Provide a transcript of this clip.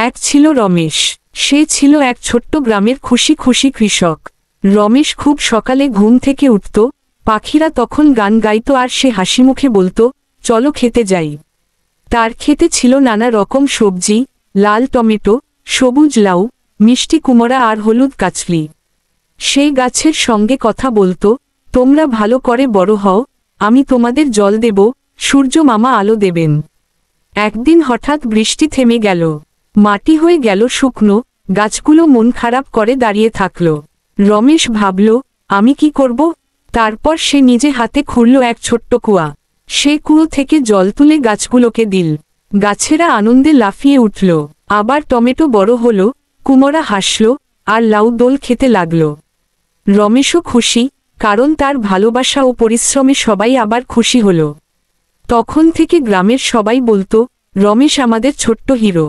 এক ছিল রমেশ। সে ছিল এক ছোট্ট গ্রামের খুশি খুশি কৃষক। রমেশ খুব সকালে ঘুম থেকে উঠত, পাখিরা তখন গান গাইত আর সে হাসিমুখে বলতো, চলো খেতে যাই। তার খেতে ছিল নানা রকম সবজি, লাল টমেটো, সবুজ লাউ, মিষ্টি কুমড়া আর হলুদ কাচলি। সে গাছের সঙ্গে কথা বলতো, তোমরা ভালো করে বড় হও, আমি তোমাদের জল দেব, সূর্য মামা আলো দেবেন। একদিন হঠাৎ বৃষ্টি থেমে গেল। মাটি হয়ে গেল শুকনো, গাছগুলো মন খারাপ করে দাঁড়িয়ে থাকল। রমেশ ভাবল, আমি কি করব? তারপর সে নিজে হাতে খুঁড়ল এক ছোট্ট কুয়া। সে কুয়ো থেকে জল তুলে গাছগুলোকে দিল। গাছেরা আনন্দে লাফিয়ে উঠল। আবার টমেটো বড় হলো, কুমড়া হাসল, আর লাউ দোল খেতে লাগল। রমেশও খুশি, কারণ তার ভালোবাসা ও পরিশ্রমে সবাই আবার খুশি হল। তখন থেকে গ্রামের সবাই বলতো, রমেশ আমাদের ছোট্ট হিরো।